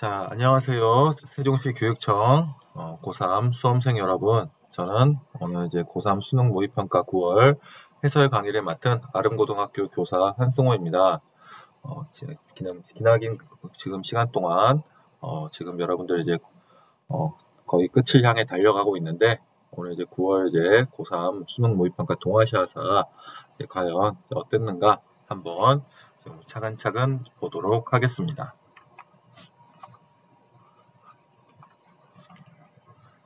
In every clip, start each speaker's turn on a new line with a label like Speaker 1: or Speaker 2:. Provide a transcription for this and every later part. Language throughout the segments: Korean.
Speaker 1: 자, 안녕하세요. 세종시 교육청 고3 수험생 여러분. 저는 오늘 이제 고3 수능 모의평가 9월 해설 강의를 맡은 아름고등학교 교사 한승호입니다. 기나긴 지금 시간 동안 지금 여러분들 이제 거의 끝을 향해 달려가고 있는데 오늘 이제 9월 이제 고3 수능 모의평가 동아시아사 이제 과연 어땠는가 한번 좀 차근차근 보도록 하겠습니다.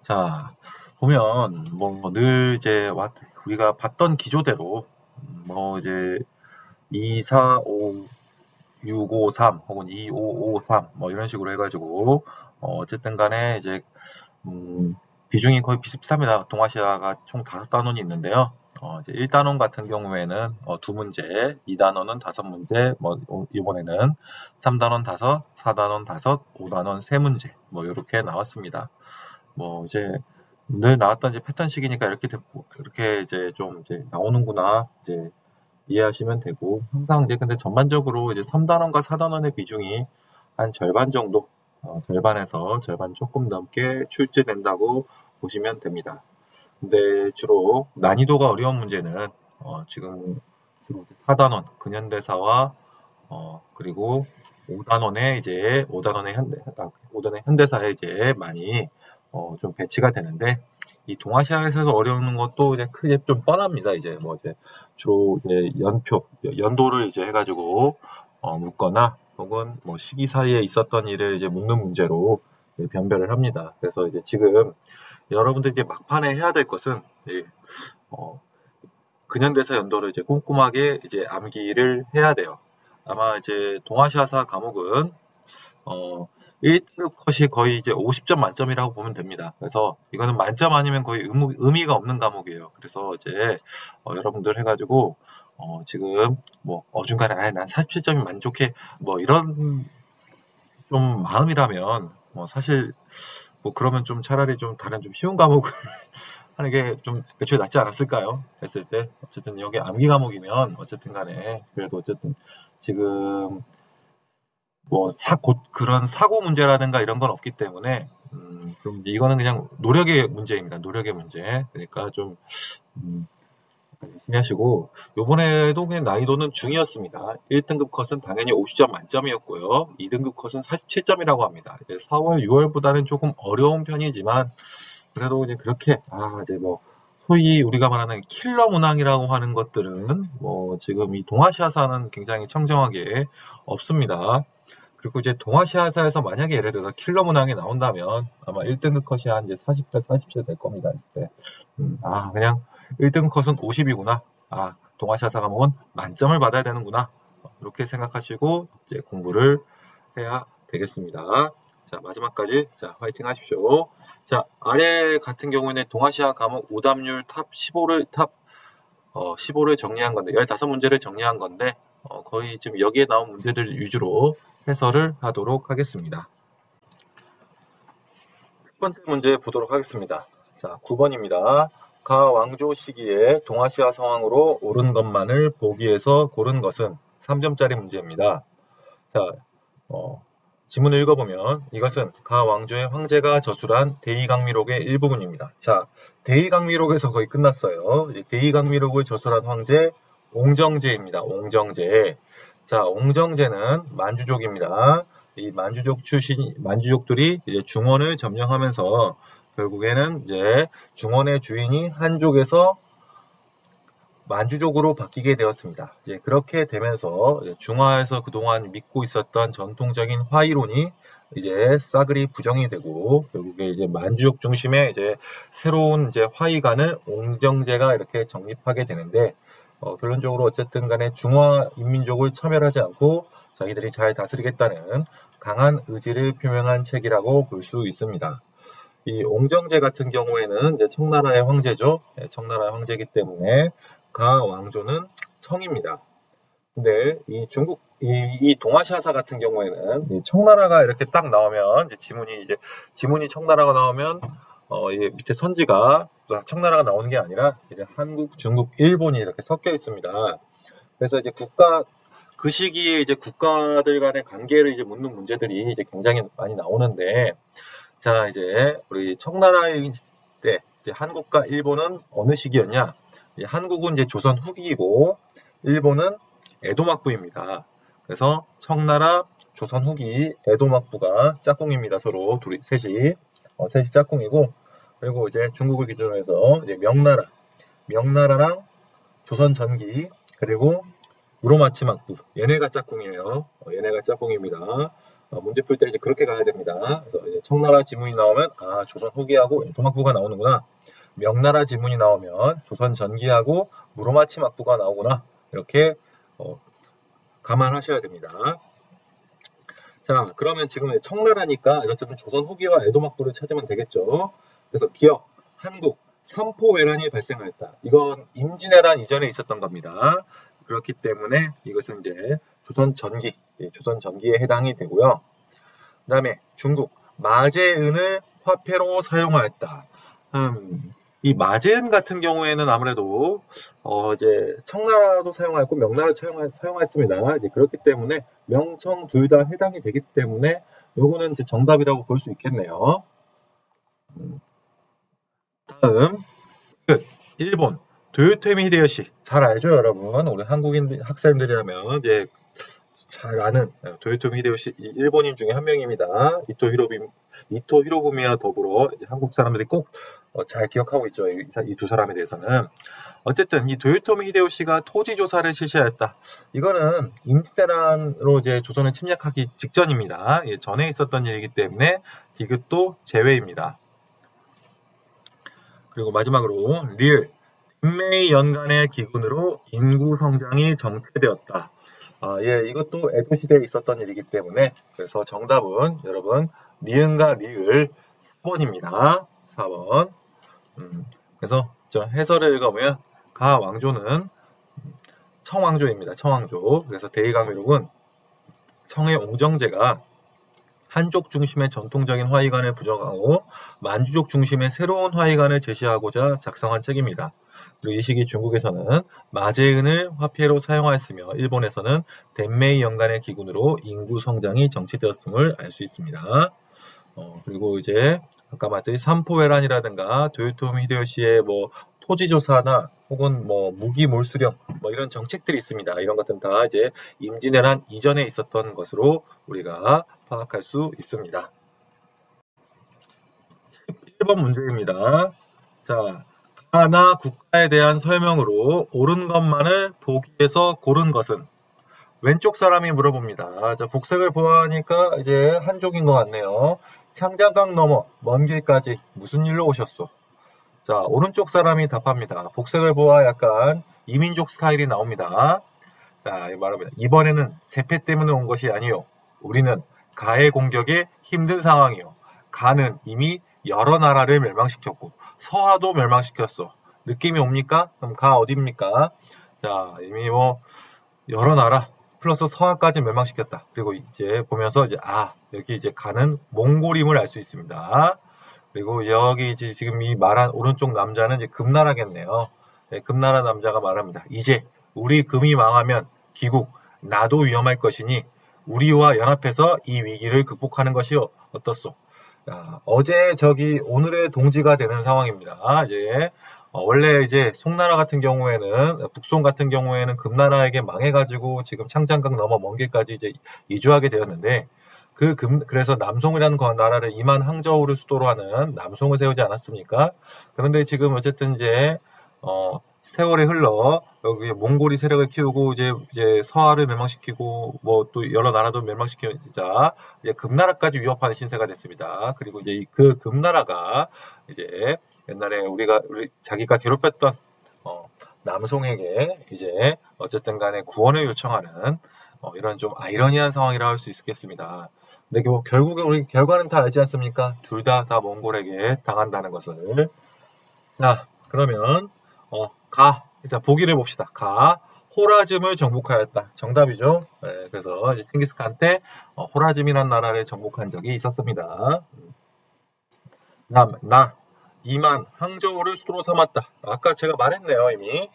Speaker 1: 자, 보면 뭐 늘 이제 우리가 봤던 기조대로 뭐 이제 2, 4, 5, 6, 5, 3 혹은 2, 5, 5, 3 뭐 이런 식으로 해가지고 어쨌든 간에 이제 비중이 거의 비슷비슷합니다. 동아시아가 총 5단원이 있는데요. 이제 1단원 같은 경우에는 2문제, 2단원은 5문제, 뭐 이번에는 3단원 5, 4단원 5, 5단원 3문제 뭐 이렇게 나왔습니다. 뭐 이제 늘 나왔던 이제 패턴식이니까 이렇게 이제 좀 이제 나오는구나 이제 이해하시면 되고, 항상 이제 근데 전반적으로 이제 3단원과 4단원의 비중이 한 절반 정도, 절반에서 절반 조금 넘게 출제된다고 보시면 됩니다. 근데 주로 난이도가 어려운 문제는 지금 주로 4단원 근현대사와 그리고 5단원의 현대사에 이제 많이 좀 배치가 되는데, 이 동아시아에서 어려운 것도 이제 크게 좀 뻔합니다. 이제 뭐 이제 주로 이제 연도를 이제 해가지고 묻거나 혹은 뭐 시기 사이에 있었던 일을 이제 묻는 문제로 변별을 합니다. 그래서 이제 지금 여러분들 이제 막판에 해야 될 것은 어, 근현대사 연도를 이제 꼼꼼하게 이제 암기를 해야 돼요. 아마 이제 동아시아사 과목은 1등급 컷이 거의 이제 50점 만점이라고 보면 됩니다. 그래서 이거는 만점 아니면 거의 의미가 없는 과목이에요. 그래서 이제 여러분들 해가지고 지금 뭐 어중간에 난 47점이 만족해 뭐 이런 좀 마음이라면 뭐 사실 뭐 그러면 좀 차라리 좀 다른 좀 쉬운 과목을 하는 게 좀 애초에 낫지 않았을까요? 했을 때 어쨌든 여기 암기 과목이면 어쨌든 간에 그래도 어쨌든 지금 뭐 그런 사고 문제라든가 이런 건 없기 때문에 좀 이거는 그냥 노력의 문제입니다. 노력의 문제. 그러니까 좀 열심히 하시고, 요번에도 그냥 난이도는 중이었습니다. 1등급 컷은 당연히 50점 만점이었고요. 2등급 컷은 47점이라고 합니다. 4월, 6월보다는 조금 어려운 편이지만 그래도 이제 그렇게 이제 뭐 소위 우리가 말하는 킬러 문항이라고 하는 것들은 뭐 지금 이 동아시아사는 굉장히 청정하게 없습니다. 그리고 이제 동아시아사에서 만약에 예를 들어서 킬러 문항이 나온다면 아마 1등급 컷이 한 이제 40회, 47회 될 겁니다. 했을 때. 그냥 1등급 컷은 50이구나. 동아시아사 과목은 만점을 받아야 되는구나. 이렇게 생각하시고 이제 공부를 해야 되겠습니다. 자, 마지막까지 화이팅 하십시오. 자, 아래 같은 경우에는 동아시아 과목 오답률 탑 15를 정리한 건데, 15문제를 정리한 건데, 거의 지금 여기에 나온 문제들 위주로 해설을 하도록 하겠습니다. 첫 번째 문제 보도록 하겠습니다. 자, 9번입니다. 가 왕조 시기에 동아시아 상황으로 옳은 것만을 보기에서 고른 것은 3점짜리 문제입니다. 자, 지문을 읽어보면 이것은 가 왕조의 황제가 저술한 대의강미록의 일부분입니다. 자, 대의강미록에서 거의 끝났어요. 대의강미록을 저술한 황제 옹정제입니다. 옹정제. 자, 옹정제는 만주족입니다. 이 만주족들이 이제 중원을 점령하면서 결국에는 이제 중원의 주인이 한족에서 만주족으로 바뀌게 되었습니다. 이제 그렇게 되면서 중화에서 그동안 믿고 있었던 전통적인 화이론이 이제 싸그리 부정이 되고, 결국에 이제 만주족 중심의 이제 새로운 이제 화이관을 옹정제가 이렇게 정립하게 되는데, 결론적으로 어쨌든 간에 중화 인민족을 차별하지 않고 자기들이 잘 다스리겠다는 강한 의지를 표명한 책이라고 볼 수 있습니다. 이 옹정제 같은 경우에는 이제 청나라의 황제죠. 청나라의 황제이기 때문에 가 왕조는 청입니다. 근데 이 동아시아사 같은 경우에는 이 청나라가 이렇게 딱 나오면 이제 지문이 청나라가 나오면 밑에 선지가 청나라가 나오는 게 아니라 이제 한국, 중국, 일본이 이렇게 섞여 있습니다. 그래서 이제 그 시기에 이제 국가들 간의 관계를 이제 묻는 문제들이 이제 굉장히 많이 나오는데, 자, 이제 우리 청나라의 때 이제 한국과 일본은 어느 시기였냐? 한국은 이제 조선 후기이고 일본은 에도막부입니다. 그래서 청나라, 조선 후기, 에도막부가 짝꿍입니다. 서로 셋이 짝꿍이고, 그리고 이제 중국을 기준으로 해서 이제 명나라랑 조선 전기, 그리고 무로마치막부, 얘네가 짝꿍이에요. 얘네가 짝꿍입니다. 문제 풀 때 이제 그렇게 가야 됩니다. 그래서 이제 청나라 지문이 나오면 조선 후기하고 에도막부가 나오는구나. 명나라 지문이 나오면 조선 전기하고 무로마치막부가 나오구나. 이렇게 감안하셔야 됩니다. 자, 그러면 지금 청나라니까 어쨌든 조선 후기와 에도막부를 찾으면 되겠죠. 그래서 기억, 한국, 삼포외란이 발생하였다. 이건 임진왜란 이전에 있었던 겁니다. 그렇기 때문에 이것은 이제 조선 전기에 해당이 되고요. 그 다음에 중국, 마제은을 화폐로 사용하였다. 이 마제은 같은 경우에는 아무래도 이제 청나라도 사용하였고 명나라도 사용했습니다. 이제 그렇기 때문에 명청 둘 다 해당이 되기 때문에 요거는 이제 정답이라고 볼 수 있겠네요. 다음 일본 도요토미 히데요시 잘 알죠, 여러분? 우리 한국인 학생들이라면 이제 잘 아는 도요토미 히데요시 일본인 중에 한 명입니다. 이토 히로부미와 더불어 이제 한국 사람들이 꼭 잘 기억하고 있죠. 이 두 사람에 대해서는. 어쨌든 이 도요토미 히데요시가 토지 조사를 실시하였다. 이거는 임진왜란으로 이제 조선을 침략하기 직전입니다. 전에 있었던 일이기 때문에 디귿도 제외입니다. 그리고 마지막으로 리을 인메이 연간의 기준으로 인구 성장이 정체되었다. 이것도 에도 시대에 있었던 일이기 때문에 그래서 정답은 여러분 니은과 리을 4번입니다. 4번. 그래서 해설을 읽어보면 가 왕조는 청왕조입니다. 청왕조. 그래서 대의강의록은 청의 옹정제가 한족 중심의 전통적인 화의관을 부정하고 만주족 중심의 새로운 화의관을 제시하고자 작성한 책입니다. 그리고 이 시기 중국에서는 마제은을 화폐로 사용하였으며 일본에서는 덴메이 연간의 기준으로 인구 성장이 정치되었음을 알 수 있습니다. 그리고 이제 아까 말했듯이 삼포외란이라든가 도요토미 히데요시의 토지조사나 혹은 무기몰수령 이런 정책들이 있습니다. 이런 것들은 다 이제 임진왜란 이전에 있었던 것으로 우리가 파악할 수 있습니다. 11번 문제입니다. 자, 가나 국가에 대한 설명으로 옳은 것만을 보기에서 고른 것은? 왼쪽 사람이 물어봅니다. 자, 복색을 보아하니까 이제 한족인 것 같네요. 창장강 넘어 먼 길까지 무슨 일로 오셨소? 자, 오른쪽 사람이 답합니다. 복색을 보아 약간 이민족 스타일이 나옵니다. 자, 말합니다. 이번에는 세패 때문에 온 것이 아니요. 우리는 가의 공격에 힘든 상황이요. 가는 이미 여러 나라를 멸망시켰고 서하도 멸망시켰어. 느낌이 옵니까? 그럼 가 어디입니까? 자, 이미 여러 나라 플러스 서하까지 멸망시켰다. 그리고 이제 보면서 이제 여기 이제 가는 몽골임을 알 수 있습니다. 그리고 여기 이제 지금 이 말한 오른쪽 남자는 이제 금나라겠네요. 네, 금나라 남자가 말합니다. 이제 우리 금이 망하면 기국 나도 위험할 것이니 우리와 연합해서 이 위기를 극복하는 것이 어떻소? 어제 오늘의 동지가 되는 상황입니다. 이제 원래 이제 송나라 같은 경우에는 북송 같은 경우에는 금나라에게 망해가지고 지금 창장강 넘어 먼 길까지 이제 이주하게 되었는데 그래서 남송이라는 나라를 이만 항저우를 수도로 하는 남송을 세우지 않았습니까? 그런데 지금 어쨌든 이제 세월이 흘러 여기 몽골이 세력을 키우고 이제 서하를 멸망시키고 또 여러 나라도 멸망시키자 이제 금나라까지 위협하는 신세가 됐습니다. 그리고 이제 그 금나라가 이제 옛날에 자기가 괴롭혔던 남송에게 이제 어쨌든 간에 구원을 요청하는 이런 좀 아이러니한 상황이라 할 수 있겠습니다. 근데 결국에 우리 결과는 다 알지 않습니까? 둘 다 몽골에게 당한다는 것을. 자, 그러면 자, 보기를 봅시다. 호라즘을 정복하였다. 정답이죠. 네, 그래서 이제 칭기스칸한테 호라즘이라는 나라를 정복한 적이 있었습니다. 이만 항저우를 수도로 삼았다. 아까 제가 말했네요, 이미.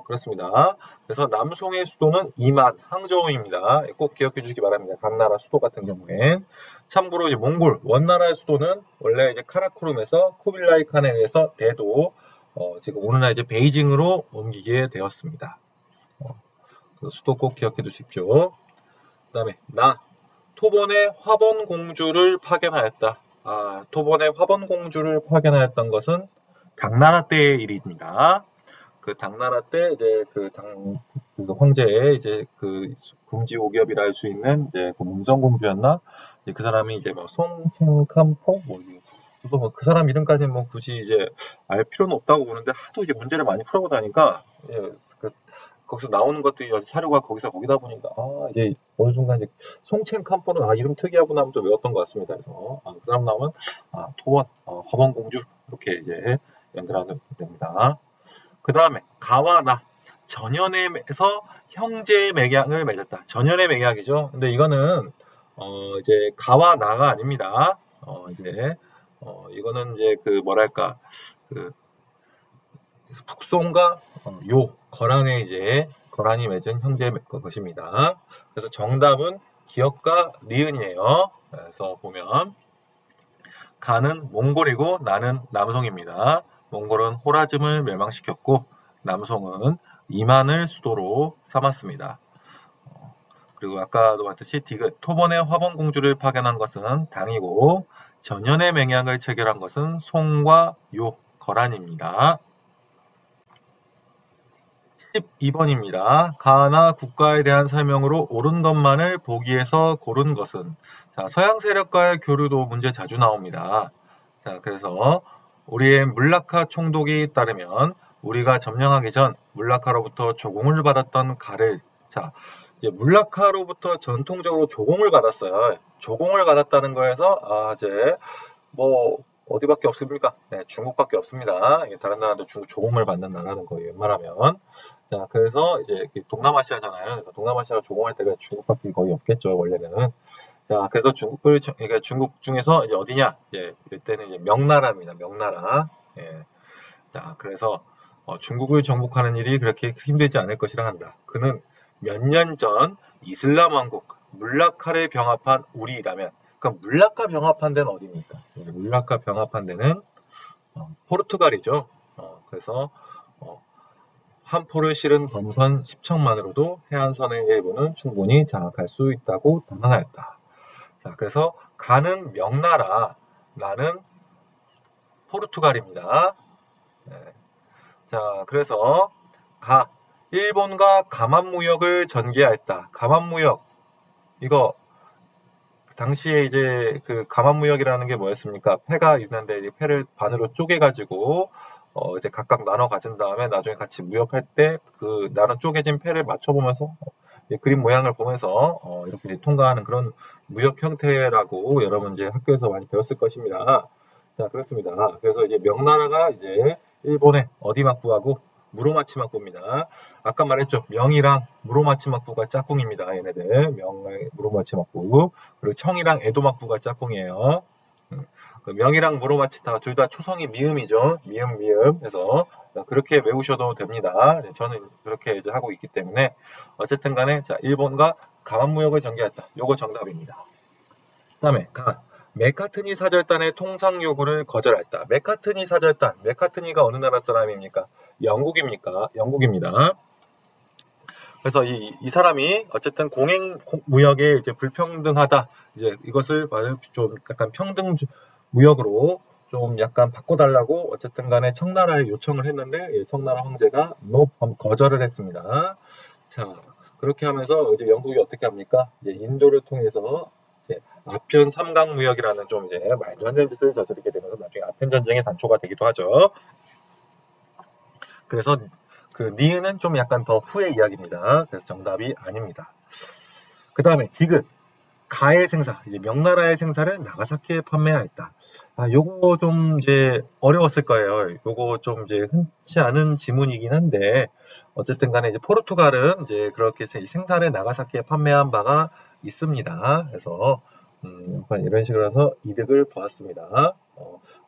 Speaker 1: 그렇습니다. 그래서 남송의 수도는 이만 항저우입니다. 꼭 기억해 주시기 바랍니다. 각 나라 수도 같은 경우엔. 참고로 이제 몽골 원나라의 수도는 원래 이제 카라코룸에서 쿠빌라이 칸에 의해서 대도 지금 오늘날 이제 베이징으로 옮기게 되었습니다. 그 수도 꼭 기억해 두십시오. 그다음에 토본의 화번공주를 파견하였다. 토본의 화번공주를 파견하였던 것은 당나라 때의 일입니다. 그 당나라 때 이제 그 황제의 이제 그 금지오기업이라 할 수 있는 이제 그 문정공주였나? 그 사람이 이제 뭐 송첸캄포 저도 뭐 그 사람 이름까지 뭐 굳이 이제 알 필요는 없다고 보는데 하도 이제 문제를 많이 풀어보다 보니까 거기서 나오는 것들이 사료가 거기다 보니까 이제 어느 순간 이제 송첸캄포는 이름 특이하구나 하면 좀 외웠던 것 같습니다. 그래서 그 사람 나오면 토원 화번공주 이렇게 이제 연결하면 됩니다. 그 다음에 가와 나 전연에서 형제의 맹약을 맺었다. 전연의 맹약이죠. 근데 이거는 이제 가와 나가 아닙니다. 이거는 이제 그 뭐랄까 그 북송과 거란에 이제 거란이 맺은 형제의 것입니다. 그래서 정답은 기역과 니은이에요. 그래서 보면 가는 몽골이고 나는 남송입니다. 몽골은 호라즘을 멸망시켰고 남송은 이만을 수도로 삼았습니다. 그리고 아까도 봤듯이 디귿 토본의 화번공주를 파견한 것은 당이고 전연의 맹약을 체결한 것은 송과 거란입니다. 12번입니다. 가나 국가에 대한 설명으로 옳은 것만을 보기에서 고른 것은 서양 세력과의 교류도 문제 자주 나옵니다. 그래서 우리의 물라카 총독이 따르면 우리가 점령하기 전 물라카로부터 조공을 받았던 가를 이제 물라카로부터 전통적으로 조공을 받았어요. 조공을 받았다는 거에서 이제 뭐 어디밖에 없습니까? 네, 중국밖에 없습니다. 다른 나라도 중국 조공을 받는 나라는 거예요. 웬만하면. 그래서 이제 동남아시아잖아요. 그래서 동남아시아가 조공할 때가 중국밖에 거의 없겠죠, 원래는. 그래서 중국 중에서 이제 어디냐? 이때는 이제 명나라입니다. 명나라. 그래서 중국을 정복하는 일이 그렇게 힘들지 않을 것이라 한다. 그는 몇 년 전 이슬람 왕국 물라카를 병합한 우리라면, 그럼 물라카 병합한 데는 어디입니까? 물라카 병합한 데는 포르투갈이죠. 그래서 한 포를 실은 범선 10척만으로도 해안선의 일부는 충분히 장악할 수 있다고 단언하였다. 그래서 가는 명나라, 나는 포르투갈입니다. 그래서 일본과 가만무역을 전개하였다. 가만무역, 이거 당시에 이제 그 가만무역이라는 게 뭐였습니까? 패가 있는데 이제 패를 반으로 쪼개가지고 이제 각각 나눠 가진 다음에 나중에 같이 무역할 때 그 나눠 쪼개진 패를 맞춰보면서 그림 모양을 보면서 이렇게 통과하는 그런 무역 형태라고 여러분 이제 학교에서 많이 배웠을 것입니다. 그렇습니다. 그래서 이제 명나라가 이제 일본의 어디막부하고 무로마치막부입니다. 아까 말했죠. 명이랑 무로마치막부가 짝꿍입니다. 얘네들 명의 무로마치막부, 그리고 청이랑 에도막부가 짝꿍이에요. 그 명이랑 무로마치 둘 다 초성이 미음이죠. 미음 해서 그렇게 외우셔도 됩니다. 저는 그렇게 이제 하고 있기 때문에 어쨌든 간에 일본과 가만무역을 전개했다. 요거 정답입니다. 그다음에 메카트니 사절단의 통상 요구를 거절했다. 메카트니 사절단, 메카트니가 어느 나라 사람입니까? 영국입니다. 그래서 이 사람이 어쨌든 공행 무역에 이제 불평등하다. 이제 이것을 좀 약간 평등 무역으로 좀 약간 바꿔달라고 어쨌든 간에 청나라에 요청을 했는데 청나라 황제가 거절을 했습니다. 그렇게 하면서 이제 영국이 어떻게 합니까? 이제 인도를 통해서 이제 아편 삼강 무역이라는 좀 이제 말도 안 되는 짓을 저지르게 되면서 나중에 아편 전쟁의 단초가 되기도 하죠. 그래서 그 니은은 좀 약간 더 후의 이야기입니다. 그래서 정답이 아닙니다. 그 다음에 디귿 가의 생사, 이제 명나라의 생사를 나가사키에 판매하였다. 요거 좀 이제 어려웠을 거예요. 요거 좀 이제 흔치 않은 지문이긴 한데 어쨌든 간에 이제 포르투갈은 이제 그렇게 생사를 나가사키에 판매한 바가 있습니다. 그래서 약간 이런 식으로 해서 이득을 보았습니다.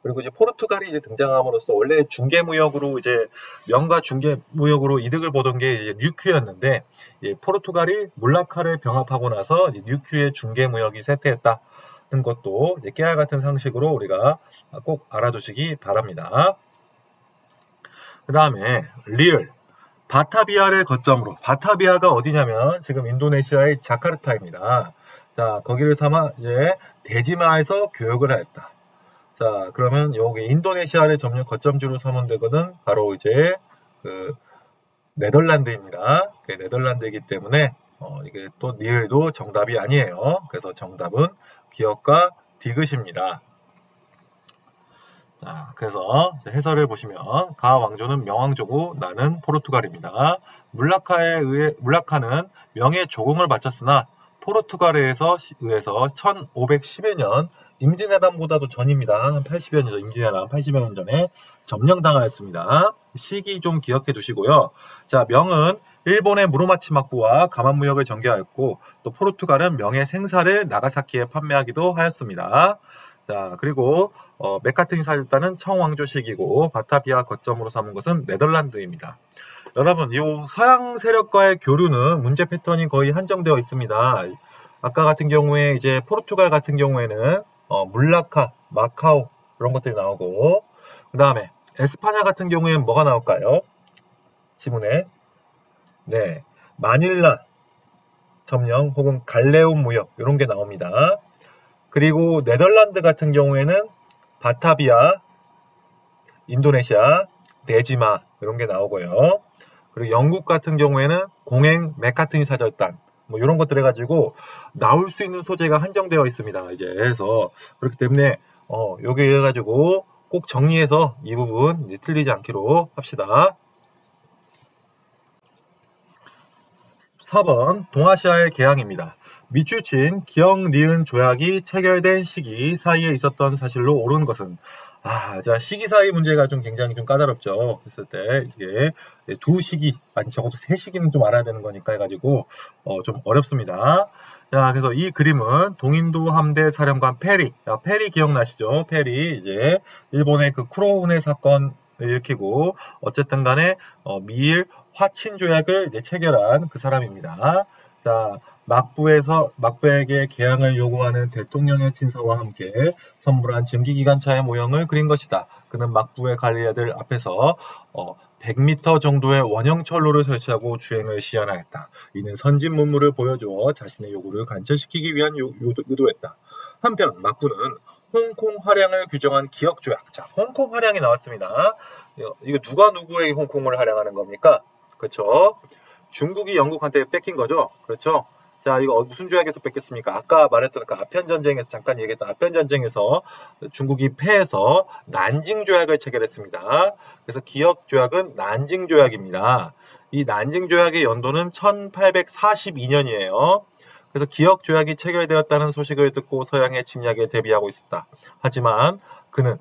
Speaker 1: 그리고 이제 포르투갈이 이제 등장함으로써 원래 중개무역으로 이제 명과 중개무역으로 이득을 보던 게 이제 뉴큐였는데, 포르투갈이 물라카를 병합하고 나서 이제 뉴큐의 중개무역이 쇠퇴했다는 것도 이제 깨알 같은 상식으로 우리가 꼭 알아두시기 바랍니다. 그 다음에 리을 바타비아를 거점으로, 바타비아가 어디냐면 지금 인도네시아의 자카르타입니다. 자, 거기를 삼아 이제 대지마에서 교역을 하였다. 자, 그러면 여기 인도네시아를 거점지로 삼은 데거는 바로 이제 그 네덜란드입니다. 네덜란드이기 때문에 이게 또 니을도 정답이 아니에요. 그래서 정답은 기역과 디귿입니다. 자, 그래서 해설을 보시면 가 왕조는 명왕조고 나는 포르투갈입니다. 물라카는 명예 조공을 바쳤으나 포르투갈에 의해서 1511년 임진왜란보다도 전입니다. 한 80여 년 전, 임진왜란 80여 년 전에 점령당하였습니다. 시기 좀 기억해 두시고요. 자, 명은 일본의 무로마치 막부와 가만무역을 전개하였고, 또 포르투갈은 명의 생사를 나가사키에 판매하기도 하였습니다. 자, 그리고 맥카트니 사절단은 청왕조 시기고 바타비아 거점으로 삼은 것은 네덜란드입니다. 여러분, 이 서양 세력과의 교류는 문제 패턴이 거의 한정되어 있습니다. 아까 같은 경우에 이제 포르투갈 같은 경우에는 물라카, 마카오 이런 것들이 나오고, 그 다음에 에스파냐 같은 경우에는 뭐가 나올까요? 지문에 네, 마닐라 점령 혹은 갈레온 무역 이런 게 나옵니다. 그리고 네덜란드 같은 경우에는 바타비아, 인도네시아, 데지마 이런 게 나오고요. 그리고 영국 같은 경우에는 공행 맥카트니 사절단 뭐 이런 것들 해가지고 나올 수 있는 소재가 한정되어 있습니다. 이제 해서 그렇기 때문에 여기 해가지고 꼭 정리해서 이 부분 이제 틀리지 않기로 합시다. 4번 동아시아의 개항입니다. 미추친, 기역, 니은 조약이 체결된 시기 사이에 있었던 사실로 옳은 것은, 자, 시기 사이 문제가 좀 굉장히 좀 까다롭죠. 했을 때 이게 두 시기, 아니 적어도 세 시기는 좀 알아야 되는 거니까 해가지고 좀 어렵습니다. 자, 그래서 이 그림은 동인도 함대 사령관 페리, 페리 기억나시죠? 페리 이제 일본의 그 쿠로우네 사건 일으키고 어쨌든 간에 미일 화친 조약을 이제 체결한 그 사람입니다. 자, 막부에게 개항을 요구하는 대통령의 친서와 함께 선물한 증기기관차의 모형을 그린 것이다. 그는 막부의 관리자들 앞에서 100m 정도의 원형 철로를 설치하고 주행을 시연하였다. 이는 선진 문물을 보여주어 자신의 요구를 관철시키기 위한 의도였다. 한편 막부는 홍콩 할양을 규정한 기역조약. 자, 홍콩 할양이 나왔습니다. 이거 누가 누구에게 홍콩을 할양하는 겁니까? 그렇죠? 중국이 영국한테 뺏긴 거죠. 그렇죠? 자, 이거 무슨 조약에서 뺏겼습니까? 아까 말했던 그 아편전쟁에서 잠깐 얘기했던 아편전쟁에서 중국이 패해서 난징조약을 체결했습니다. 그래서 기역조약은 난징조약입니다. 이 난징조약의 연도는 1842년이에요. 그래서 기역조약이 체결되었다는 소식을 듣고 서양의 침략에 대비하고 있었다. 하지만 그는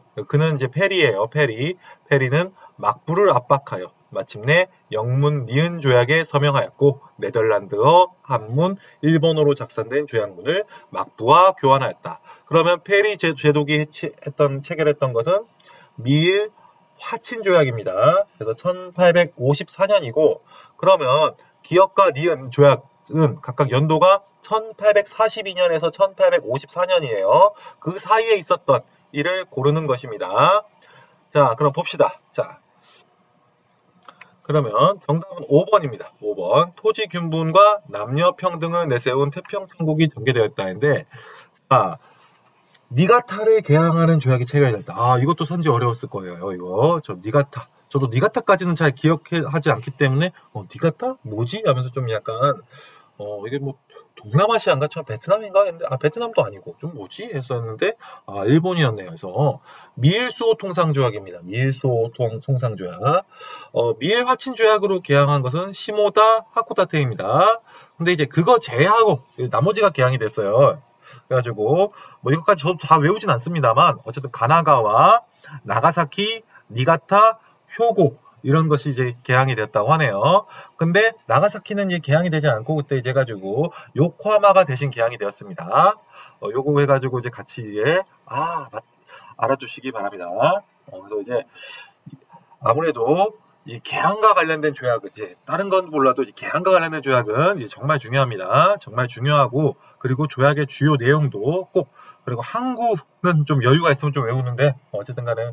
Speaker 1: 이제 페리예요. 페리는 막부를 압박하여 마침내 영문 니은 조약에 서명하였고 네덜란드어 한문 일본어로 작성된 조약문을 막부와 교환하였다. 그러면 페리 제독이 체결했던 것은 미일 화친 조약입니다. 그래서 1854년이고 그러면 기역과 니은 조약은 각각 연도가 1842년에서 1854년이에요. 그 사이에 있었던 일을 고르는 것입니다. 자, 그럼 봅시다. 자, 그러면 정답은 5번입니다. 5번. 토지균분과 남녀평등을 내세운 태평천국이 전개되었다는데, 자, 니가타를 개항하는 조약이 체결됐다. 이것도 선지 어려웠을 거예요. 이거 니가타. 저도 니가타까지는 잘 기억하지 않기 때문에 니가타? 뭐지? 하면서 좀 약간 이게 뭐 동남아시아인가? 베트남인가? 했는데 베트남도 아니고 좀 뭐지? 했었는데 일본이었네요. 그래서 미일수호 통상조약입니다. 미일수호 통상조약. 미일 화친 조약으로 개항한 것은 시모다 하코다테입니다. 근데 이제 그거 제외하고 나머지가 개항이 됐어요. 그래가지고 뭐 이것까지 저도 다 외우진 않습니다만 어쨌든 가나가와 나가사키, 니가타, 효고 이런 것이 이제 개항이 됐다고 하네요. 근데 나가사키는 이제 개항이 되지 않고 그때 이제 해가지고 요코하마가 대신 개항이 되었습니다. 요거 해가지고 이제 같이 이제 알아주시기 바랍니다. 그래서 이제 아무래도 이 개항과 관련된 조약은 이제 다른 건 몰라도 이 개항과 관련된 조약은 이제 정말 중요합니다. 정말 중요하고 그리고 조약의 주요 내용도 꼭 그리고 항구는 좀 여유가 있으면 좀 외우는데 어쨌든 간에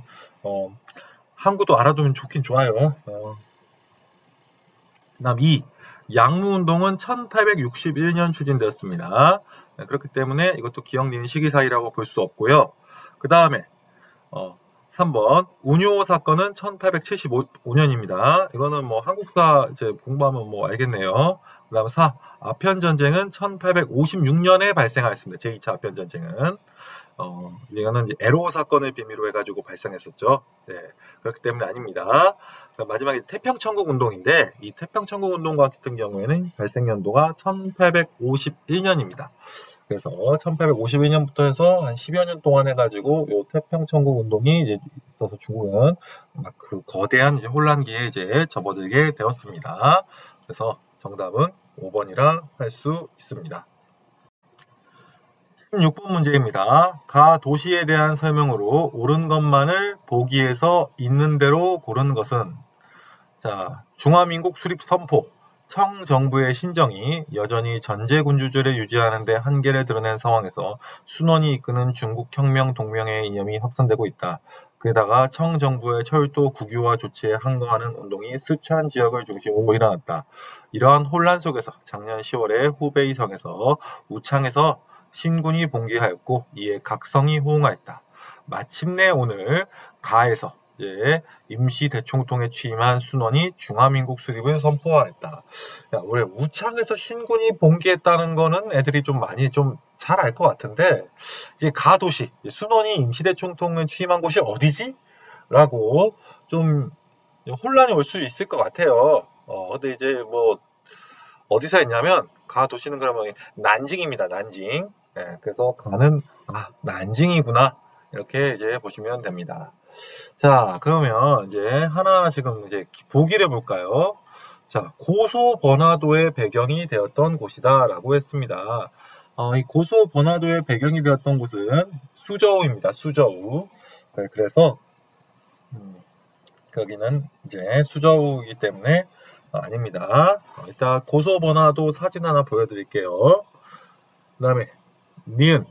Speaker 1: 항구도 알아두면 좋긴 좋아요. 그다음 2. 양무운동은 1861년 추진되었습니다. 네, 그렇기 때문에 이것도 기억니은 시기사이라고 볼 수 없고요. 그 다음에 3번 운요 사건은 1875년입니다. 이거는 뭐 한국사 이제 공부하면 뭐 알겠네요. 그 다음 4. 아편전쟁은 1856년에 발생하였습니다. 제2차 아편전쟁은 이거는 이제 에로 사건을 빌미로 해가지고 발생했었죠. 네, 그렇기 때문에 아닙니다. 마지막에 태평천국 운동인데 이 태평천국 운동 같은 경우에는 발생 연도가 1851년입니다. 그래서 1851년부터 해서 한 10여 년 동안 해가지고 요 태평천국 운동이 이제 있어서 중국은 막 그 거대한 이제 혼란기에 이제 접어들게 되었습니다. 그래서 정답은 5번이라 할 수 있습니다. 16번 문제입니다. 가 도시에 대한 설명으로 옳은 것만을 보기에서 있는 대로 고른 것은 자, 중화민국 수립 선포, 청정부의 신정이 여전히 전제군주제를 유지하는 데 한계를 드러낸 상황에서 순원이 이끄는 중국혁명 동맹의 이념이 확산되고 있다. 게다가 청정부의 철도 국유화 조치에 항거하는 운동이 스촨 지역을 중심으로 일어났다. 이러한 혼란 속에서 작년 10월에 후베이성에서 우창에서 신군이 봉기하였고 이에 각성이 호응하였다. 마침내 오늘 가에서 이제 임시 대총통에 취임한 순원이 중화민국 수립을 선포하였다. 야, 원래 우창에서 신군이 봉기했다는 거는 애들이 좀 많이 좀 잘 알 것 같은데 이제 가도시 순원이 임시 대총통에 취임한 곳이 어디지? 라고 좀 혼란이 올 수 있을 것 같아요. 근데 이제 뭐 어디서 했냐면 가도시는 그러면 난징입니다. 난징. 네, 그래서 가는 난징이구나 이렇게 이제 보시면 됩니다. 자, 그러면 이제 하나 지금 이제 보기를 볼까요? 자, 고소 번화도의 배경이 되었던 곳이다라고 했습니다. 이 고소 번화도의 배경이 되었던 곳은 수저우입니다. 수저우. 네, 그래서 여기는 이제 수저우이기 때문에 아닙니다. 일단 고소 번화도 사진 하나 보여드릴게요. 그다음에 니은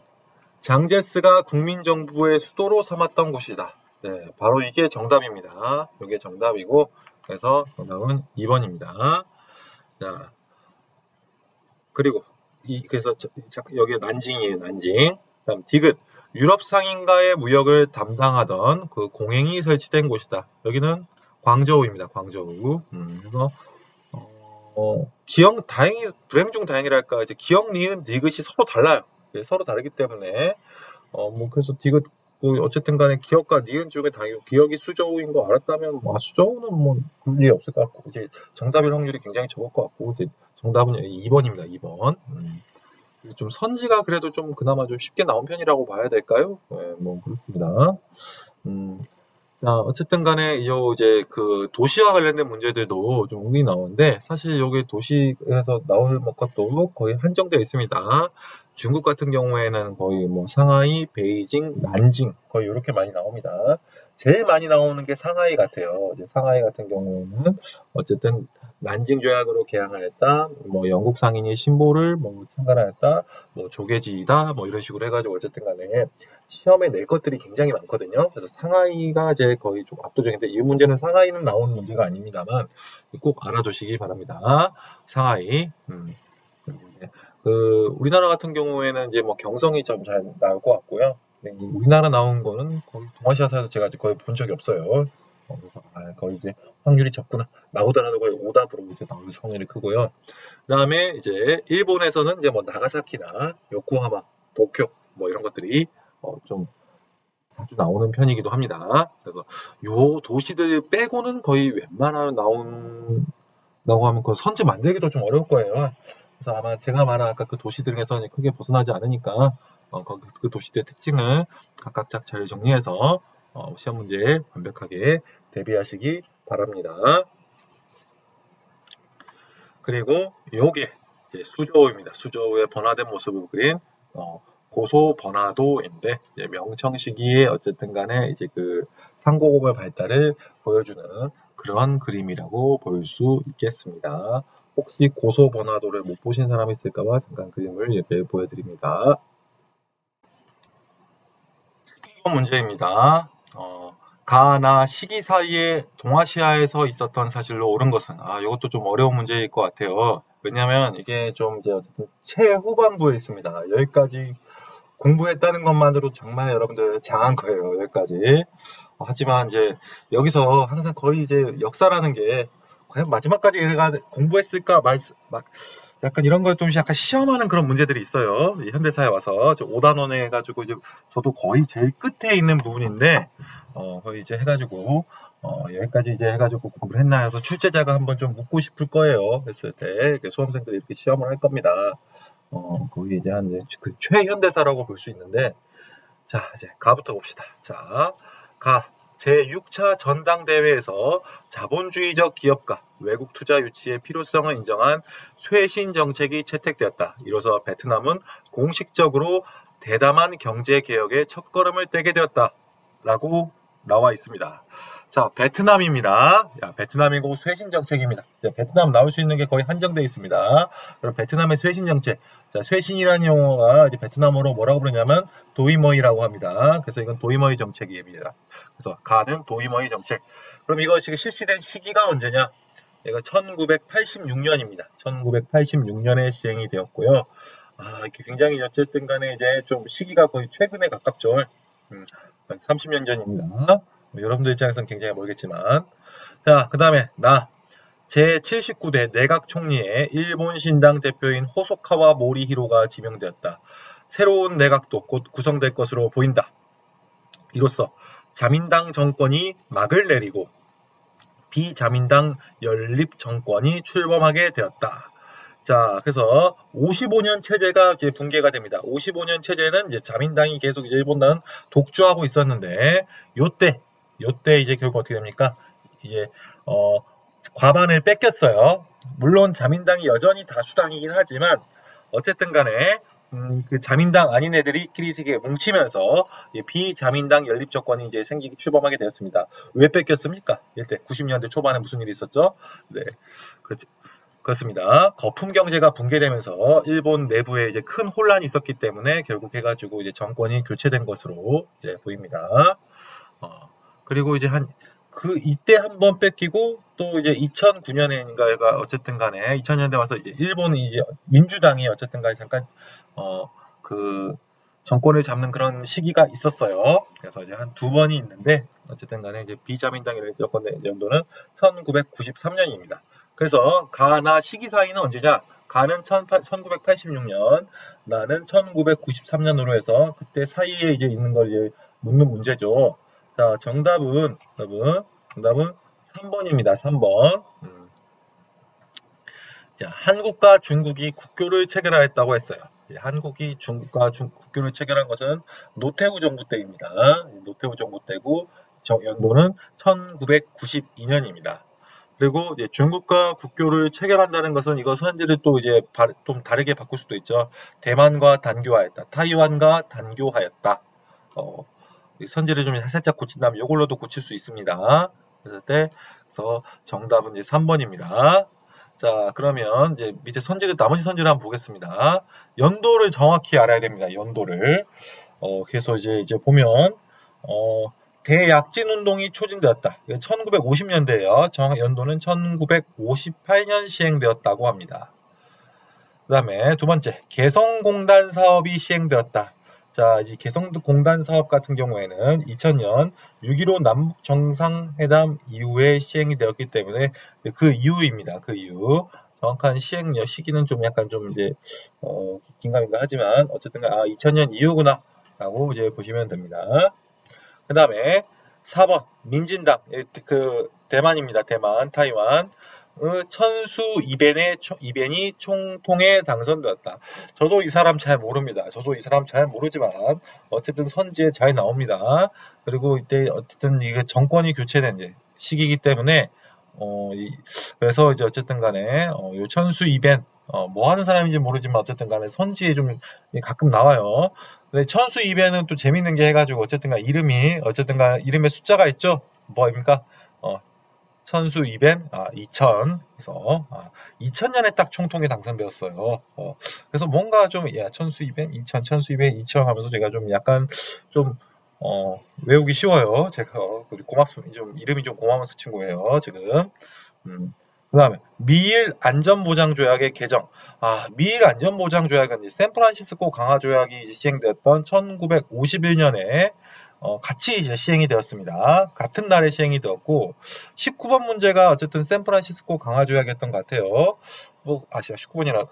Speaker 1: 장제스가 국민정부의 수도로 삼았던 곳이다. 네, 바로 이게 정답입니다. 이게 정답이고, 그래서 정답은 2번입니다. 자, 그리고 그래서 여기 난징이에요, 난징. 다음 디귿 유럽 상인과의 무역을 담당하던 그 공행이 설치된 곳이다. 여기는 광저우입니다. 광저우. 그래서 기억 다행히 불행 중 다행이랄까 이제 기억 니은 디귿이 서로 달라요. 네, 서로 다르기 때문에 뭐 그래서 디귿 어쨌든 간에 기억과 니은 중에 당연히 기억이 수저우인 거 알았다면 수저우는 뭐 그럴 리 없을 것 같고 이제 정답일 확률이 굉장히 적을 것 같고 이제 정답은 2번입니다. 2번. 좀 선지가 그래도 좀 그나마 좀 쉽게 나온 편이라고 봐야 될까요? 네, 뭐 그렇습니다. 자, 어쨌든 간에 이제 그 도시와 관련된 문제들도 좀 은근히 나오는데 사실 여기 도시에서 나올 것도 거의 한정되어 있습니다. 중국 같은 경우에는 거의 뭐 상하이, 베이징, 난징 거의 이렇게 많이 나옵니다. 제일 많이 나오는 게 상하이 같아요. 이제 상하이 같은 경우에는 어쨌든 난징 조약으로 개항하였다. 뭐 영국 상인이 신보를 뭐 참관하였다. 뭐 조개지이다. 뭐 이런 식으로 해가지고 어쨌든 간에 시험에 낼 것들이 굉장히 많거든요. 그래서 상하이가 이제 거의 좀 압도적인데 이 문제는 상하이는 나온 문제가 아닙니다만 꼭 알아두시기 바랍니다. 상하이. 그리고 이제 우리나라 같은 경우에는 이제 뭐 경성이 좀 잘 나올 것 같고요. 우리나라 나온 거는 거의 동아시아사에서 제가 아직 거의 본 적이 없어요. 그래서 거의 이제 확률이 적구나. 나오더라도 거의 오답으로 이제 나올 확률이 크고요. 그다음에 이제 일본에서는 이제 뭐 나가사키나 요코하마, 도쿄 뭐 이런 것들이 좀 자주 나오는 편이기도 합니다. 그래서 요 도시들 빼고는 거의 웬만하면 나온다고 하면 그 선지 만들기도 좀 어려울 거예요. 그래서 아마 제가 말한 아까 그 도시들 중에서 크게 벗어나지 않으니까 그 도시들의 특징을 각각 잘 정리해서 시험 문제에 완벽하게 대비하시기 바랍니다. 그리고 요게 수저우입니다. 수저우의 번화된 모습을 그린 고소 번화도인데 이제 명청 시기에 어쨌든 간에 이제 그 상고금의 발달을 보여주는 그런 그림이라고 볼 수 있겠습니다. 혹시 고소 번화도를 못 보신 사람이 있을까봐 잠깐 그림을 이렇게 보여드립니다. 문제입니다. 가나 시기 사이에 동아시아에서 있었던 사실로 옳은 것은 이것도 좀 어려운 문제일 것 같아요. 왜냐하면 이게 좀 이제 어쨌든 최후반부에 있습니다. 여기까지 공부했다는 것만으로 정말 여러분들 장한 거예요. 여기까지. 하지만 이제 여기서 항상 거의 이제 역사라는 게 과연 마지막까지 내가 공부했을까 막 약간 이런 걸 좀 약간 시험하는 그런 문제들이 있어요. 현대사에 와서 5단원에 해가지고 이제 저도 거의 제일 끝에 있는 부분인데 거의 이제 해가지고 여기까지 이제 해가지고 공부를 했나 해서 출제자가 한번 좀 묻고 싶을 거예요. 했을 때 수험생들이 이렇게 시험을 할 겁니다. 거기 이제 한 그 최현대사라고 볼 수 있는데 자 이제 가부터 봅시다. 자 가 제6차 전당대회에서 자본주의적 기업가 외국 투자 유치의 필요성을 인정한 쇄신 정책이 채택되었다. 이로써 베트남은 공식적으로 대담한 경제 개혁의 첫걸음을 떼게 되었다. 라고 나와 있습니다. 자, 베트남입니다. 베트남이고 쇄신 정책입니다. 베트남 나올 수 있는 게 거의 한정되어 있습니다. 그럼 베트남의 쇄신 정책. 자, 쇄신이라는 용어가 이제 베트남어로 뭐라고 부르냐면 도이머이라고 합니다. 그래서 이건 도이머이 정책입니다. 그래서 가는 도이머이 정책. 그럼 이거 지금 실시된 시기가 언제냐? 이거 1986년입니다. 1986년에 시행이 되었고요. 이렇게 굉장히 어쨌든 간에 이제 좀 시기가 거의 최근에 가깝죠. 30년 전입니다. 여러분들 입장에서는 굉장히 멀겠지만. 자, 그 다음에 제79대 내각 총리에 일본 신당 대표인 호소카와 모리히로가 지명되었다. 새로운 내각도 곧 구성될 것으로 보인다. 이로써 자민당 정권이 막을 내리고 비자민당 연립 정권이 출범하게 되었다. 자, 그래서 55년 체제가 이제 붕괴가 됩니다. 55년 체제는 이제 자민당이 계속 이제 일본은 독주하고 있었는데, 요때 이제 결국 어떻게 됩니까? 이제, 과반을 뺏겼어요. 물론 자민당이 여전히 다수당이긴 하지만, 어쨌든 간에, 그 자민당 아닌 애들이끼리 되게 뭉치면서 비자민당 연립 정권이 이제 출범하게 되었습니다. 왜 뺏겼습니까? 이때 90년대 초반에 무슨 일이 있었죠? 네. 그렇습니다. 거품 경제가 붕괴되면서 일본 내부에 이제 큰 혼란이 있었기 때문에 결국 해가지고 이제 정권이 교체된 것으로 이제 보입니다. 그리고 이제 이때 한번 뺏기고 또 이제 2009년인가가 어쨌든 간에 2000년대 와서 이제 일본이 이제 민주당이 어쨌든 간에 잠깐 그 정권을 잡는 그런 시기가 있었어요. 그래서 이제 한 두 번이 있는데 어쨌든 간에 이제 비자민당이라는 연도는 1993년입니다. 그래서 가나 시기 사이는 언제냐? 가는 1986년, 나는 1993년으로 해서 그때 사이에 이제 있는 걸 이제 묻는 문제죠. 자, 정답은 3번입니다. 3번. 자, 한국과 중국이 국교를 체결하였다고 했어요. 한국이 중국과 국교를 체결한 것은 노태우 정부 때입니다. 노태우 정부 때고 연도는 1992년입니다. 그리고 이제 중국과 국교를 체결한다는 것은 이거 선지를 또 이제 좀 다르게 바꿀 수도 있죠. 대만과 단교하였다. 타이완과 단교하였다. 선지를 좀 살짝 고친다면 이걸로도 고칠 수 있습니다. 그래서 정답은 이제 3번입니다. 자, 그러면 이제 밑에 나머지 선지를 한번 보겠습니다. 연도를 정확히 알아야 됩니다. 연도를. 그래서 이제 보면, 대약진 운동이 초진되었다. 1950년대예요. 정확 연도는 1958년 시행되었다고 합니다. 그 다음에 두 번째, 개성공단 사업이 시행되었다. 자, 이 개성공단 사업 같은 경우에는 2000년 6.15 남북 정상회담 이후에 시행이 되었기 때문에 그 이유입니다. 그 이유. 정확한 시행 시기는 좀 약간 좀 이제 긴가민가 하지만 어쨌든 2000년 이후구나 라고 이제 보시면 됩니다. 그 다음에 4번 민진당 그 대만입니다. 대만, 타이완 천수 이벤이 총통에 당선되었다. 저도 이 사람 잘 모릅니다. 저도 이 사람 잘 모르지만 어쨌든 선지에 잘 나옵니다. 그리고 이때 어쨌든 이게 정권이 교체된 시기이기 때문에 그래서 이제 어쨌든 간에 요 천수 이벤 뭐 하는 사람인지 모르지만 어쨌든 간에 선지에 좀 가끔 나와요. 근데 천수 2배는 또 재밌는 게 해가지고 어쨌든간 이름에 숫자가 있죠. 뭐입니까? 천수 2벤 2000. 그래서 2000년에 딱 총통에 당선되었어요. 그래서 뭔가 좀 천수 2벤 2000 천수 2벤 2000 하면서 제가 좀 약간 좀 외우기 쉬워요. 제가 고맙습니다. 좀 이름이 좀 고마운 친구예요. 지금. 그다음에 미일 안전보장조약의 개정. 미일 안전보장조약은 샌프란시스코 강화조약이 시행되었던 1951년에 같이 이제 시행이 되었습니다. 같은 날에 시행이 되었고 19번 문제가 어쨌든 샌프란시스코 강화조약이었던 것 같아요. 19번이라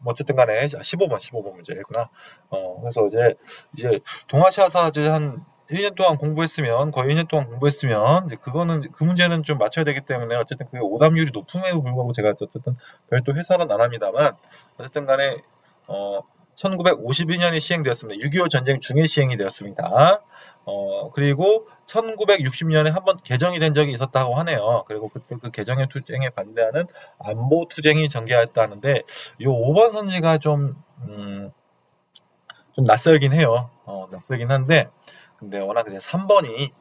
Speaker 1: 어쨌든 간에 15번 문제구나. 그래서 이제 동아시아사 한 1년 동안 공부했으면 거의 1년 동안 공부했으면 이제 그 문제는 좀 맞춰야 되기 때문에 어쨌든 그게 오답률이 높음에도 불구하고 제가 어쨌든 별도 회사는 안 합니다만 어쨌든 간에 1952년에 시행되었습니다. 6.25 전쟁 중에 시행이 되었습니다. 그리고 1960년에 한번 개정이 된 적이 있었다고 하네요. 그리고 그때 그 개정의 투쟁에 반대하는 안보 투쟁이 전개하였다는데 이 5번 선지가 좀 낯설긴 해요. 낯설긴 한데 근데 워낙 이제 3번이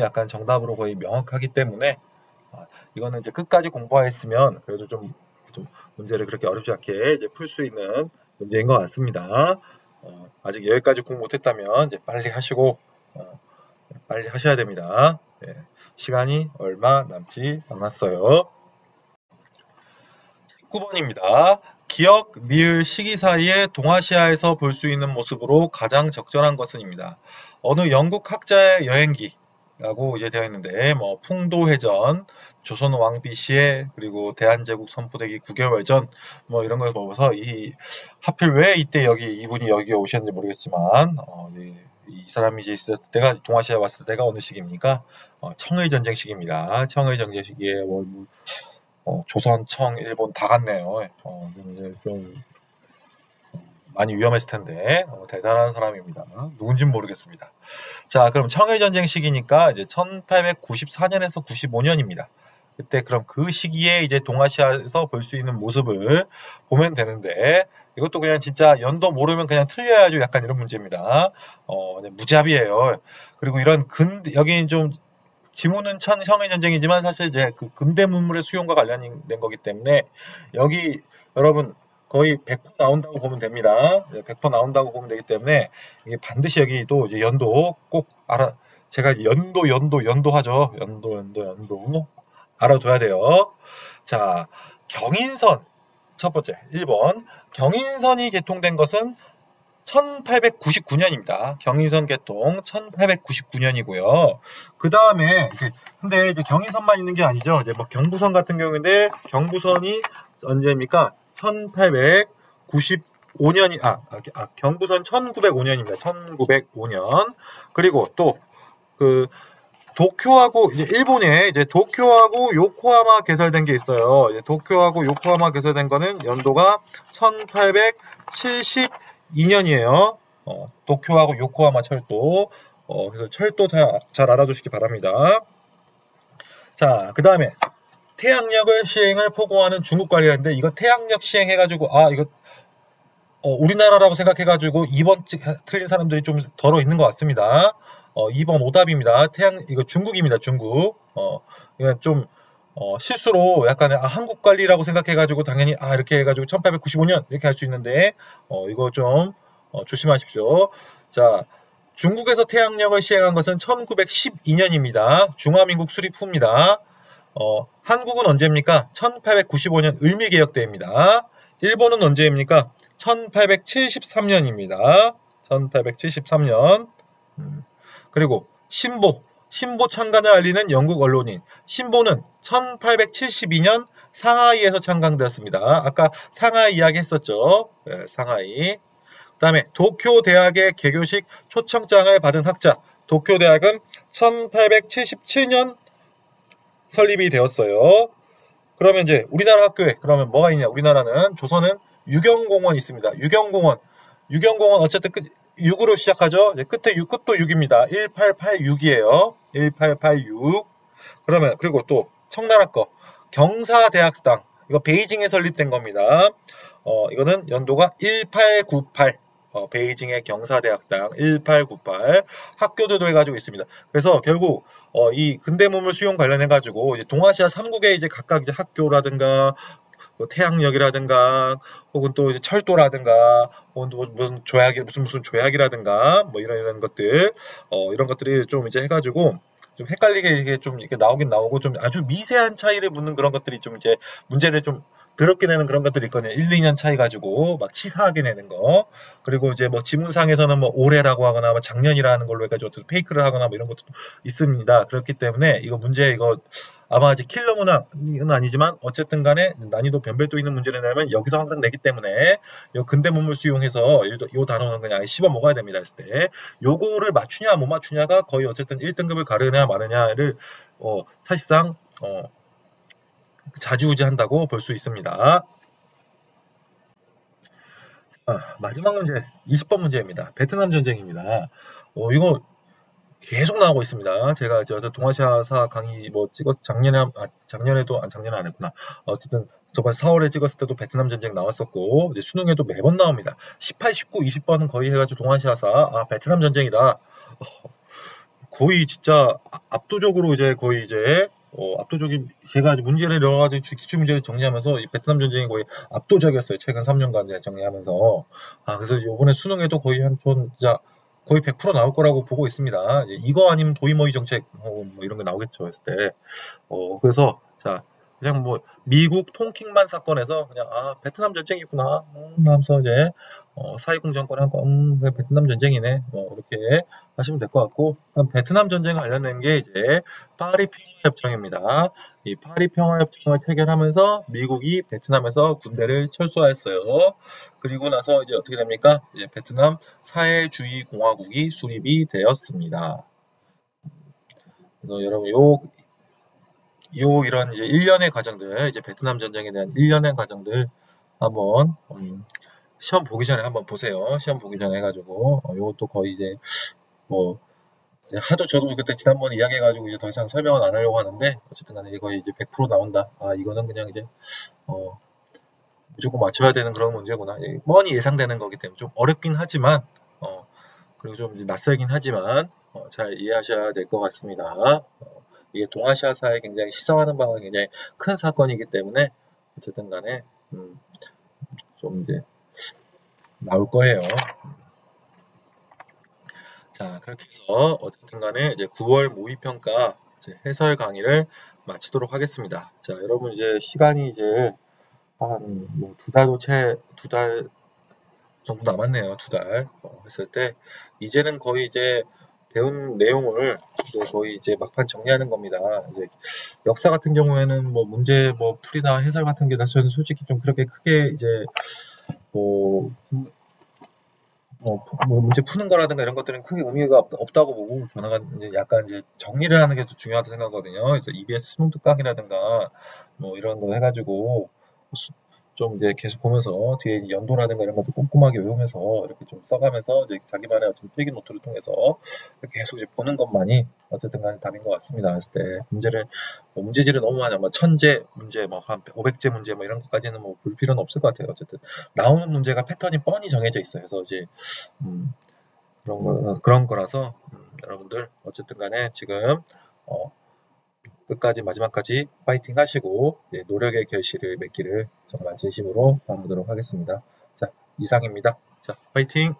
Speaker 1: 약간 정답으로 거의 명확하기 때문에 이거는 이제 끝까지 공부했으면 그래도 좀 문제를 그렇게 어렵지 않게 이제 풀 수 있는 문제인 것 같습니다. 아직 여기까지 공부 못했다면 이제 빨리 하시고 빨리 하셔야 됩니다. 시간이 얼마 남지 않았어요. 19번입니다. 기억, 니을, 시기 사이에 동아시아에서 볼 수 있는 모습으로 가장 적절한 것은입니다. 어느 영국 학자의 여행기라고 이제 되어 있는데 풍도회전, 조선 왕비 시해, 그리고 대한제국 선포되기 9개월 전 이런 걸 보면서 하필 왜 이때 이분이 여기에 오셨는지 모르겠지만 이 사람이 이제 있었을 때가 동아시아에 왔을 때가 어느 시기입니까? 청의전쟁 시기입니다. 청의전쟁 시기에 조선, 청, 일본 다 갔네요. 좀 많이 위험했을 텐데 대단한 사람입니다. 누군진 모르겠습니다. 자, 그럼 청일전쟁 시기니까 이제 1894년에서 95년입니다. 그때 그럼 그 시기에 이제 동아시아에서 볼 수 있는 모습을 보면 되는데 이것도 그냥 진짜 연도 모르면 그냥 틀려야죠. 약간 이런 문제입니다. 무잡이에요. 그리고 여기는 좀 지문은 청일전쟁이지만 사실 이제 그 근대 문물의 수용과 관련된 거기 때문에 여기 여러분 거의 100% 나온다고 보면 됩니다. 100% 나온다고 보면 되기 때문에 이게 반드시 여기도 이제 연도 꼭 제가 연도 하죠. 연도 알아둬야 돼요. 자, 경인선 첫 번째 1번 경인선이 개통된 것은 1899년입니다. 경인선 개통 1899년이고요. 그 다음에 근데 이제 경인선만 있는 게 아니죠. 이제 경부선 같은 경우인데 경부선이 언제입니까? 1895년이 경부선 1905년입니다. 1905년. 그리고 또 도쿄하고 이제 일본에 이제 도쿄하고 요코하마 개설된 게 있어요. 이제 도쿄하고 요코하마 개설된 거는 연도가 1872년이에요. 도쿄하고 요코하마 철도. 그래서 철도 잘 알아두시기 바랍니다. 자, 그 다음에 태양력을 시행을 포고하는 중국 관리인데 이거 태양력 시행해가지고 이거 우리나라라고 생각해가지고 2번 틀린 사람들이 좀 덜어 있는 것 같습니다. 2번 오답입니다. 이거 중국입니다. 중국. 이건 좀 실수로 약간 한국 관리라고 생각해가지고 당연히 이렇게 해가지고 1895년 이렇게 할 수 있는데 이거 좀 조심하십시오. 자, 중국에서 태양력을 시행한 것은 1912년입니다. 중화민국 수립 후입니다. 한국은 언제입니까? 1895년 을미개혁대입니다. 일본은 언제입니까? 1873년입니다. 1873년. 그리고 신보 창간을 알리는 영국 언론인 신보는 1872년 상하이에서 창간되었습니다. 아까 상하이 이야기 했었죠. 네, 상하이. 그 다음에 도쿄대학의 개교식 초청장을 받은 학자. 도쿄대학은 1877년 설립이 되었어요. 그러면 이제 우리나라 학교에 그러면 뭐가 있냐? 우리나라는 조선은 유경공원 있습니다. 유경공원 어쨌든 6으로 시작하죠. 끝도 6입니다. 1886이에요. 1886. 그러면 그리고 또 청나라 거 경사대학당 이거 베이징에 설립된 겁니다. 이거는 연도가 1898. 베이징의 경사대학당 1898 학교들도 해가지고 있습니다. 그래서 결국 이 근대문물 수용 관련해가지고 이제 동아시아 3국의 이제 각각 이제 학교라든가 뭐 태양역이라든가 혹은 또 이제 철도라든가 혹은 또 무슨 조약이 무슨 조약이라든가 뭐 이런 것들 이런 것들이 좀 이제 해가지고 좀 헷갈리게 이게 좀 이렇게 나오긴 나오고 좀 아주 미세한 차이를 묻는 그런 것들이 좀 이제 문제를 좀 더럽게 내는 그런 것들이 있거든요. 1, 2년 차이 가지고 막 치사하게 내는 거. 그리고 이제 뭐 지문상에서는 뭐 올해라고 하거나 뭐 작년이라는 걸로 해가지고 페이크를 하거나 뭐 이런 것도 있습니다. 그렇기 때문에 이거 문제 이거 아마 이제 킬러 문항은 아니지만 어쨌든 간에 난이도 변별도 있는 문제를 내면 여기서 항상 내기 때문에 요 근대문물 수용해서 요 단어는 그냥 씹어 먹어야 됩니다 했을 때 요거를 맞추냐 못 맞추냐가 거의 어쨌든 1등급을 가르냐 마느냐를 사실상 좌지우지한다고 볼 수 있습니다. 마지막 문제 20번 문제입니다. 베트남 전쟁입니다. 이거 계속 나오고 있습니다. 제가 저 동아시아사 강의 뭐 작년에도 작년에 안 했구나. 어쨌든 저번 4월에 찍었을 때도 베트남 전쟁 나왔었고 이제 수능에도 매번 나옵니다. 18, 19, 20번은 거의 해가지고 동아시아사 베트남 전쟁이다. 거의 진짜 압도적으로 이제 거의 이제 압도적인 제가 문제를 여러 가지 기출 문제를 정리하면서 이 베트남 전쟁이 거의 압도적이었어요. 최근 3년간 정리하면서 그래서 이번에 수능에도 거의 진짜 거의 100% 나올 거라고 보고 있습니다. 이거 아니면 도이모이 정책 뭐 이런 거 나오겠죠 했을 때 그래서 자 그냥 뭐 미국 통킹만 사건에서 그냥 베트남 전쟁이구나 하면서 이제 4.20 정권 한거 베트남 전쟁이네 이렇게 하시면 될 것 같고 베트남 전쟁 관련된 게 이제 파리 평화협정입니다. 이 파리 평화협정을 체결하면서 미국이 베트남에서 군대를 철수하였어요. 그리고 나서 이제 어떻게 됩니까? 이제 베트남 사회주의 공화국이 수립이 되었습니다. 그래서 여러분 이런 이제 일련의 과정들 이제 베트남 전쟁에 대한 일련의 과정들 한번 시험 보기 전에 한번 보세요. 시험 보기 전에 해가지고 이것도 거의 이제 뭐 이제 하도 저도 그때 지난번에 이야기해가지고 이제 더 이상 설명은 안 하려고 하는데 어쨌든 간에 이거 이제 100% 나온다. 이거는 그냥 이제 무조건 맞춰야 되는 그런 문제구나. 뻔히 예상되는 거기 때문에 좀 어렵긴 하지만 그리고 좀 이제 낯설긴 하지만 잘 이해하셔야 될 것 같습니다. 이게 동아시아사에 굉장히 시사하는 바가 굉장히 큰 사건이기 때문에 어쨌든 간에 좀 이제 나올 거예요. 자, 그렇게 해서 어쨌든 간에 이제 9월 모의평가 해설 강의를 마치도록 하겠습니다. 자, 여러분 이제 시간이 이제 한 뭐 두 달 정도 남았네요. 2달 했을 때 이제는 거의 이제 배운 내용을 이제 거의 이제 막판 정리하는 겁니다. 이제 역사 같은 경우에는 뭐 문제 뭐 풀이나 해설 같은 게 저는 솔직히 좀 그렇게 크게 이제 뭐 문제 푸는 거라든가 이런 것들은 크게 의미가 없다고 보고 저는 이제 약간 이제 정리를 하는 게 더 중요하다고 생각하거든요. 그래서 EBS 수능 특강이라든가 뭐 이런 거 해가지고 좀 이제 계속 보면서 뒤에 연도라든가 이런 것도 꼼꼼하게 외우면서 이렇게 좀 써가면서 이제 자기만의 어떤 필기 노트를 통해서 계속 이제 보는 것만이 어쨌든 간에 답인 것 같습니다. 했을 때 문제를 문제지를 너무 많이 뭐 천재 문제 뭐 한 500제 문제 뭐 이런 것까지는 뭐 볼 필요는 없을 것 같아요. 어쨌든 나오는 문제가 패턴이 뻔히 정해져 있어요. 그래서 이제 그런 거라서 여러분들 어쨌든 간에 지금 끝까지 마지막까지 파이팅 하시고 노력의 결실을 맺기를 정말 진심으로 바라도록 하겠습니다. 자, 이상입니다. 자, 파이팅!